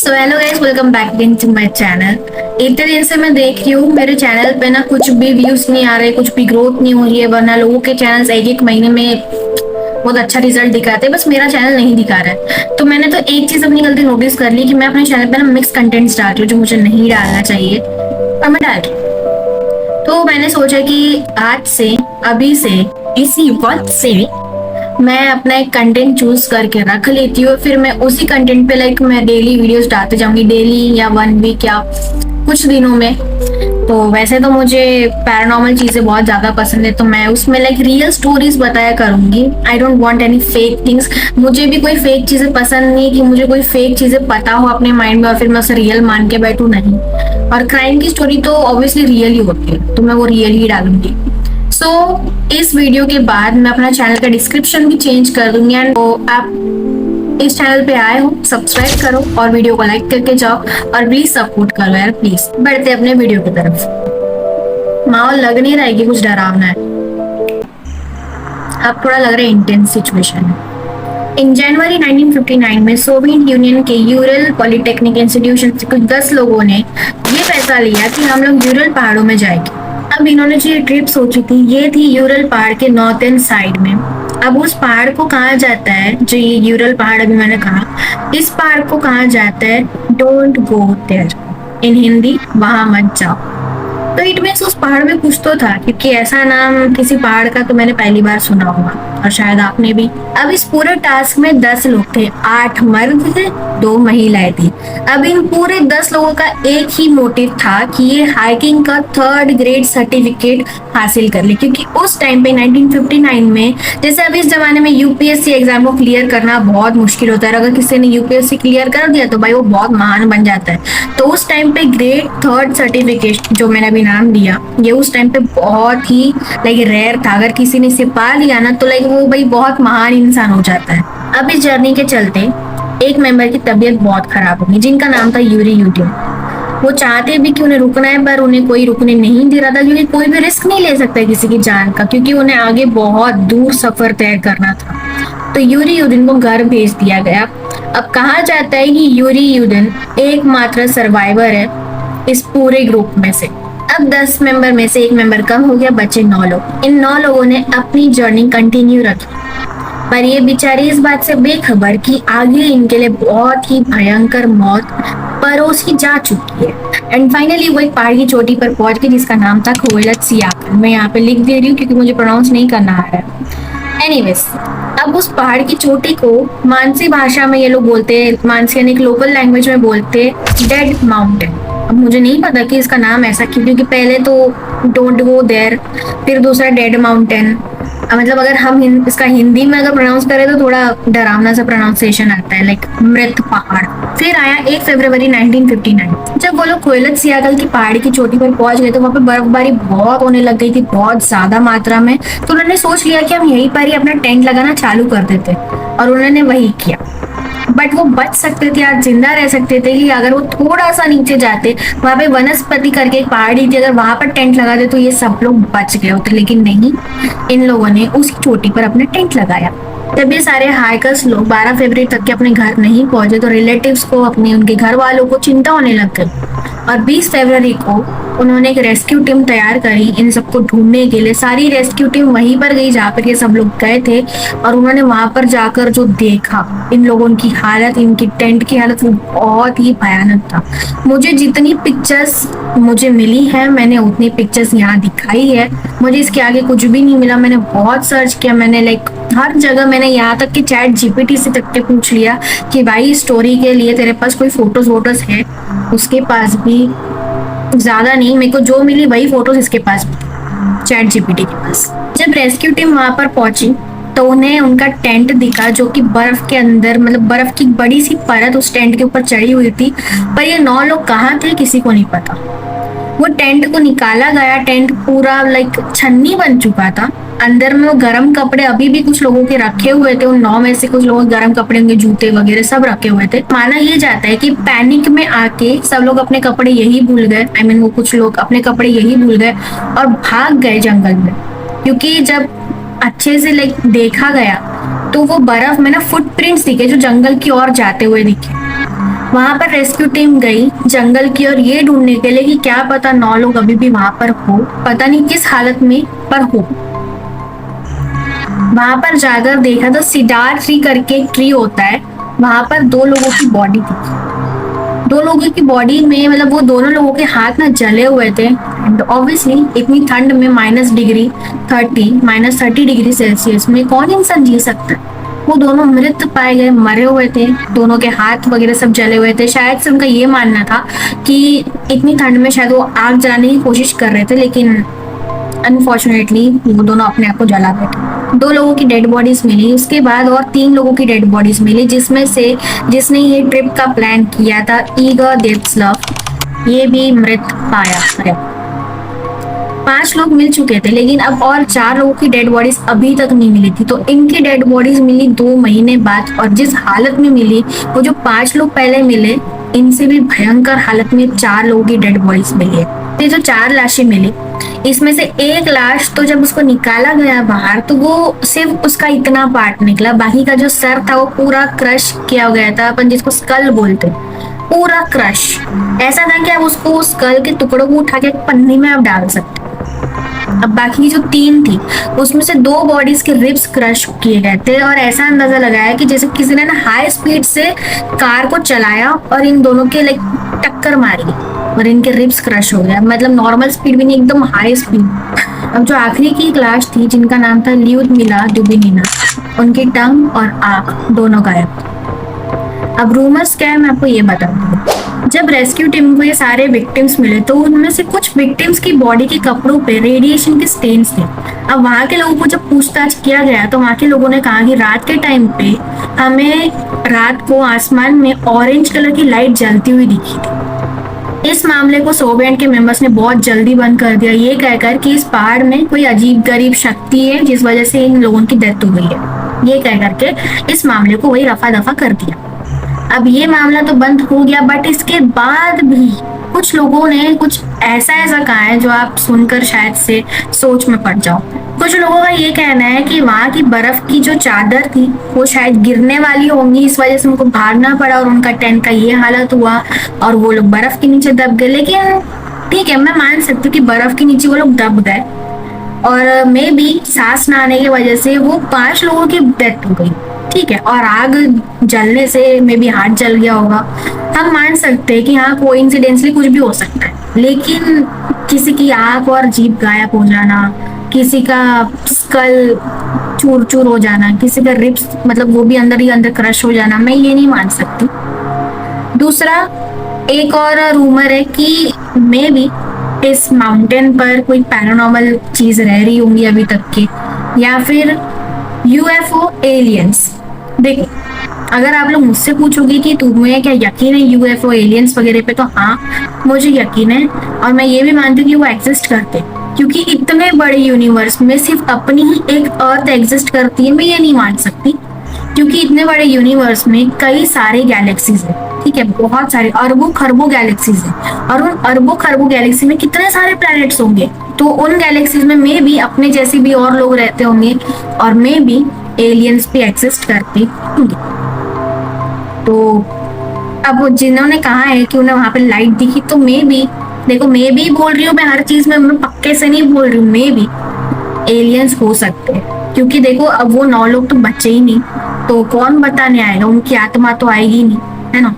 So hello guys, welcome back again to my channel. इतने दिन से मैं देख रही हूँ मेरे चैनल पे ना कुछ भी व्यूज नहीं आ रहे, कुछ भी ग्रोथ नहीं हो रही है, वरना लोगों के चैनल्स एक एक महीने में बहुत अच्छा रिजल्ट दिखाते हैं, बस मेरा चैनल नहीं दिखा रहा है। तो मैंने तो एक चीज अपनी गलती नोटिस कर ली कि मैं अपने चैनल पे ना मिक्स कंटेंट्स डाल रही हूँ जो मुझे नहीं डालना चाहिए, और मैं डाल रही हूँ। तो मैंने सोचा कि आज से, अभी से, इसी वक्त से मैं अपना एक कंटेंट चूज करके रख लेती हूँ, फिर मैं उसी कंटेंट पे मैं डेली वीडियोस डालते जाऊंगी, डेली या 1 वीक या कुछ दिनों में। तो वैसे तो मुझे पैरानॉर्मल चीजें बहुत ज्यादा पसंद है, तो मैं उसमें रियल स्टोरीज बताया करूंगी। I don't want any fake things. मुझे भी कोई फेक चीजें पसंद नहीं कि मुझे कोई फेक चीजें पता हो अपने माइंड में और फिर मैं उसे रियल मान के बैठू, नहीं। और क्राइम की स्टोरी तो ऑब्वियसली रियल ही होती है, तो मैं वो रियल ही डालूंगी। सो इस वीडियो के बाद मैं अपना चैनल का डिस्क्रिप्शन भी चेंज कर दूंगी, एंड तो आप इस चैनल पे आए हो, सब्सक्राइब करो और वीडियो को लाइक करके जाओ और प्लीज सपोर्ट करो यार, प्लीज। बढ़ते अपने वीडियो की तरफ। माहौल लग नहीं रहा है कि कुछ डरावना है, अब थोड़ा लग रहा है इंटेंस सिचुएशन है। इन जनवरी 1959 में सोवियत यूनियन के यूरल पॉलिटेक्निक इंस्टीट्यूशन से कुछ 10 लोगों ने ये फैसला लिया कि हम लोग यूरल पहाड़ों में जाएंगे। अब इन्होंने जो ट्रिप सोची थी, ये थी यूरल पहाड़ के नॉर्थर्न साइड में। अब उस पहाड़ को कहा जाता है, जो ये यूरल पहाड़ अभी मैंने कहा, इस पहाड़ को कहा जाता है डोंट गो देयर, इन हिंदी वहां मत जाओ। तो इट मीन्स उस पहाड़ में कुछ तो था, क्योंकि ऐसा नाम किसी पहाड़ का तो मैंने पहली बार सुना होगा, और शायद आपने भी। अब इस पूरे टास्क में 10 लोग थे, 8 मर्द थे, 2 महिलाएं थी। अब इन पूरे 10 लोगों का एक ही मोटिव था कि ये हाइकिंग का 3rd ग्रेड सर्टिफिकेट हासिल कर ले, क्योंकि उस टाइम पे 1959 में, जैसे अभी इस जमाने में यूपीएससी एग्जाम को क्लियर करना बहुत मुश्किल होता है, अगर किसी ने यूपीएससी क्लियर कर दिया तो भाई वो बहुत महान बन जाता है। तो उस टाइम पे ग्रेड 3rd सर्टिफिकेट जो मैंने अभी नाम दिया, ये उस टाइम पे बहुत ही रेयर था। अगर किसी ने इसे पा लिया ना तो वो भाई बहुत महान इंसान हो जाता है। अब इस जर्नी के चलते एक मेंबर की तबीयत बहुत खराब हो गई, जिनका नाम था यूरी यूडिन। वो चाहते भी कि उन्हें रुकना है, पर उन्हें कोई रुकने नहीं दे रहा था, क्योंकि कोई भी रिस्क नहीं ले सकता किसी की जान का, क्योंकि उन्हें आगे बहुत दूर सफर तय करना था। तो यूरी यूडिन को घर भेज दिया गया। अब कहा जाता है कि यूरी यूडिन एकमात्र सर्वाइवर है इस पूरे ग्रुप में से। अब 10 मेंबर में से एक मेंबर कम हो गया, बचे 9 लोग। इन 9 लोगों ने अपनी जर्नी कंटिन्यू रखी, पर ये बेचारे इस बात से बेखबर कि आगे इनके लिए बहुत ही भयंकर मौत परोसी जा चुकी है। एंड फाइनली वो एक पहाड़ की चोटी पर पहुंच गई, जिसका नाम था खोयलत सियाकन। मैं यहाँ पे लिख दे रही हूँ क्योंकि मुझे प्रोनाउंस नहीं करना आ रहा है। एनीवेज, अब उस पहाड़ की चोटी को मानसी भाषा में ये लोग बोलते हैं, मानसी यानी लोकल लैंग्वेज में बोलते हैं डेड माउंटेन। अब मुझे नहीं पता कि इसका नाम ऐसा क्यों, क्योंकि पहले तो डोंट गो देयर, फिर दूसरा डेड माउंटेन। मतलब अगर हम इसका हिंदी में अगर प्रोनाउंस करें तो थोड़ा डरावना सा प्रोनाउंसिएशन आता है, मृत पहाड़। फिर आया 1 फरवरी 1959। जब वो लोग खोयलत सियाकल की पहाड़ी की चोटी पर पहुंच गए तो वहां पे बर्फबारी बहुत होने लग गई थी, बहुत ज्यादा मात्रा में। तो उन्होंने सोच लिया कि हम यहीं पर ही अपना टेंट लगाना चालू कर देते, और उन्होंने वही किया। बट वो बच सकते थे, आज जिंदा रह सकते थे कि अगर वो थोड़ा सा नीचे जाते, वहां पे वनस्पति करके एक पहाड़ी थी, अगर वहां पर टेंट लगा दे तो ये सब लोग बच गए होते। लेकिन नहीं, इन लोगों ने उस चोटी पर अपने टेंट लगाया। जब ये सारे हाइकर्स लोग 12 फरवरी तक के अपने घर नहीं पहुंचे तो रिलेटिव्स को, उनके घर वालों को चिंता होने लग गई, और 20 फरवरी को उन्होंने एक रेस्क्यू टीम तैयार करी इन सबको ढूंढने के लिए। सारी रेस्क्यू टीम वहीं पर गई जहाँ पर ये सब लोग गए थे, और उन्होंने वहां पर जाकर जो देखा, इन लोगों की हालत, इनकी टेंट की हालत, वो बहुत ही भयानक था। मुझे जितनी पिक्चर्स मुझे मिली है, मैंने उतनी पिक्चर्स यहाँ दिखाई है। मुझे इसके आगे कुछ भी नहीं मिला। मैंने बहुत सर्च किया, मैंने हर जगह, मैंने यहाँ तक कि चैट जीपीटी से तक के पूछ लिया कि भाई स्टोरी के लिए तेरे पास कोई फोटोज है, उसके पास भी ज्यादा नहीं, मेरे को जो मिली वही फोटोज इसके पास भी, चैट जीपीटी के पास। जब रेस्क्यू टीम वहां पर पहुंची तो उन्हें उनका टेंट दिखा, जो कि बर्फ के अंदर, बर्फ की बड़ी सी परत उस टेंट के ऊपर चढ़ी हुई थी। पर ये 9 लोग कहाँ थे किसी को नहीं पता। वो टेंट को निकाला गया, टेंट पूरा छन्नी बन चुका था। अंदर में वो गर्म कपड़े अभी भी कुछ लोगों के रखे हुए थे, उन 9 में से कुछ लोगों के गर्म कपड़े, उनके जूते वगैरह सब रखे हुए थे। माना ये जाता है कि पैनिक में आके सब लोग अपने कपड़े यही भूल गए, वो कुछ लोग अपने कपड़े यही भूल गए और भाग गए जंगल में, क्योंकि जब अच्छे से देखा गया तो वो बर्फ में ना फुटप्रिंट्स दिखे जो जंगल की ओर जाते हुए दिखे। वहां पर रेस्क्यू टीम गई जंगल की और ये ढूंढने के लिए कि क्या पता 9 लोग अभी भी वहां पर हो, पता नहीं किस हालत में पर हो। वहां पर जाकर देखा तो सिडार ट्री करके एक ट्री होता है, वहां पर 2 लोगों की बॉडी थी। 2 लोगों की बॉडी में मतलब वो दोनों लोगों के हाथ ना जले हुए थे। एंड ऑब्वियसली इतनी ठंड में -30 डिग्री सेल्सियस में कौन इंसान जी सकता है। वो दोनों मृत पाए गए, मरे हुए थे, दोनों के हाथ वगैरह सब जले हुए थे। शायद से उनका ये मानना था कि इतनी ठंड में शायद वो आग जलाने की कोशिश कर रहे थे, लेकिन अनफॉर्चुनेटली वो दोनों अपने आप को जला बैठे। 2 लोगों की डेड बॉडीज मिली, उसके बाद और 3 लोगों की डेड बॉडीज मिली, जिसमें से जिसने ये ट्रिप का प्लान किया था ईगोर डेत्सलव, ये भी मृत पाया गया। 5 लोग मिल चुके थे, लेकिन अब और 4 लोगों की डेड बॉडीज अभी तक नहीं मिली थी। तो इनकी डेड बॉडीज मिली 2 महीने बाद, और जिस हालत में मिली वो जो 5 लोग पहले मिले, इनसे भी भयंकर हालत में 4 लोगों की डेड बॉडीज मिली है। ये जो 4 लाशें मिली, इसमें से एक लाश तो जब उसको निकाला गया बाहर तो वो सिर्फ उसका इतना पार्ट निकला, बाकी का जो सर था वो पूरा क्रश किया गया था, अपन जिसको स्कल बोलते, पूरा क्रश। ऐसा था कि आप उसको स्कल के टुकड़ों को उठा के एक पन्नी में आप डाल सकते। अब बाकी जो 3 थी उसमें से 2 बॉडीज के रिब्स क्रश किए गए थे, और ऐसा अंदाजा लगाया कि जैसे किसी ने ना हाई स्पीड से कार को चलाया और इन दोनों के लाइक टक्कर मारी और इनके रिब्स क्रश हो गया। मतलब नॉर्मल स्पीड भी नहीं, एकदम हाई स्पीड। अब जो आखिरी की क्लास थी जिनका नाम था ल्यूडमिला दुबिनिना, उनकी टंग और आंख दोनों गायब। अब रूमर्स क्या है मैं आपको ये बताऊंगी। जब रेस्क्यू टीम को ये सारे विक्टिम्स मिले तो उनमें से कुछ विक्टिम्स की बॉडी के कपड़ों पे रेडिएशन के स्टेन्स थे। अब वहां के लोगों को जब पूछताछ किया गया तो वहां के लोगों ने कहा कि रात के टाइम पे हमें रात को आसमान में ऑरेंज कलर की लाइट जलती हुई दिखी थी। इस मामले को सोवियत के मेंबर्स ने बहुत जल्दी बंद कर दिया, ये कहकर कि इस पहाड़ में कोई अजीब गरीब शक्ति है जिस वजह से इन लोगों की डेथ हो गई है। ये कहकर के इस मामले को वही रफा दफा कर दिया। अब ये मामला तो बंद हो गया, बट इसके बाद भी कुछ लोगों ने कुछ ऐसा कहा है जो आप सुनकर शायद से सोच में पड़ जाओ। कुछ लोगों का ये कहना है कि वहां की बर्फ की जो चादर थी वो शायद गिरने वाली होंगी, इस वजह से उनको भागना पड़ा और उनका टेंट का ये हालत हुआ और वो लोग बर्फ के नीचे दब गए। लेकिन ठीक है, मैं मान सकती हूँ कि बर्फ के नीचे वो लोग दब गए और मे बी सांस ना आने की वजह से वो 5 लोगों की डेथ हो गई। ठीक है, और आग जलने से मे बी हाथ जल गया होगा। हम मान सकते हैं कि हाँ कोइंसिडेंटली कुछ भी हो सकता है, लेकिन किसी की आंख और जीभ गायब हो जाना, किसी का स्कल चूर चूर हो जाना, किसी का रिब्स मतलब वो भी अंदर ही अंदर क्रश हो जाना, मैं ये नहीं मान सकती। दूसरा एक और रूमर है कि मे बी इस माउंटेन पर कोई पैरानॉर्मल चीज रह रही होंगी अभी तक के, या फिर यूएफओ एलियंस। देखो, अगर आप लोग मुझसे पूछोगे कि तुम्हें क्या यकीन है यूएफओ एलियंस वगैरह पे, तो हाँ मुझे यकीन है, और मैं ये भी मानती हूँ कि वो एग्जिस्ट करते, क्योंकि इतने बड़े यूनिवर्स में सिर्फ अपनी ही एक अर्थ एग्जिस्ट करती है, मैं ये नहीं मान सकती, क्योंकि इतने बड़े यूनिवर्स में कई सारे गैलेक्सीज हैं। ठीक है, बहुत सारे अरबों खरबों गैलेक्सीज हैं, और उन अरबों खरबों गैलेक्सी में कितने सारे प्लैनेट्स होंगे, तो उन गैलेक्सीज में मे भी अपने जैसे भी और लोग रहते होंगे, और मे भी एलियंस भी एग्जिस्ट करते होंगे। तो अब जिन्होंने कहा है कि उन्हें वहां पे लाइट दिखी, तो मे भी देखो, मे भी बोल रही हूँ मैं, हर चीज में मैं पक्के से नहीं बोल रही हूँ, मे भी एलियंस हो सकते हैं, क्योंकि देखो अब वो 9 लोग तो बचे ही नहीं, तो कौन बताने आएगा, उनकी आत्मा तो आएगी नहीं, है ना।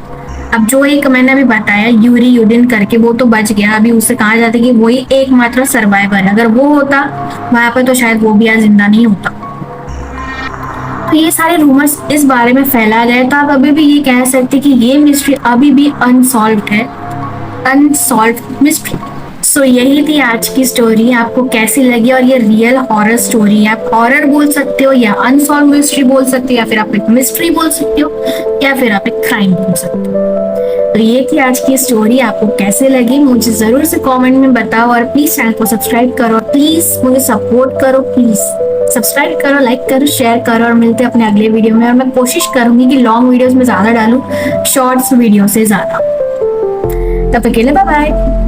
अब जो एक मैंने अभी बताया यूरी यूडिन करके, वो तो बच गया, अभी उससे कहा जाता है कि वही एकमात्र सर्वाइवर है, अगर वो होता वहां पर तो शायद वो भी आज जिंदा नहीं होता। तो ये सारे रूमर्स इस बारे में फैला गए, तो आप अभी भी ये कह सकते कि ये मिस्ट्री अभी भी अनसॉल्व्ड है, अनसॉल्व्ड मिस्ट्री। सो यही थी आज की स्टोरी, आपको कैसी लगी, और ये रियल हॉरर स्टोरी है, आप हॉरर बोल सकते हो या अनसॉल्व मिस्ट्री बोल सकते हो, या फिर आप एक मिस्ट्री बोल सकते हो, या फिर आप एक क्राइम बोल सकते हो। तो ये थी आज की स्टोरी, आपको कैसे लगी मुझे जरूर से कमेंट में बताओ, और प्लीज चैनल को सब्सक्राइब करो, प्लीज मुझे सपोर्ट करो, प्लीज सब्सक्राइब करो, लाइक करो, शेयर करो, और मिलते हैं अपने अगले वीडियो में। और मैं कोशिश करूंगी कि लॉन्ग वीडियोस में ज्यादा डालूं, शॉर्ट्स वीडियो से ज्यादा। तब तक के लिए बाय बाय।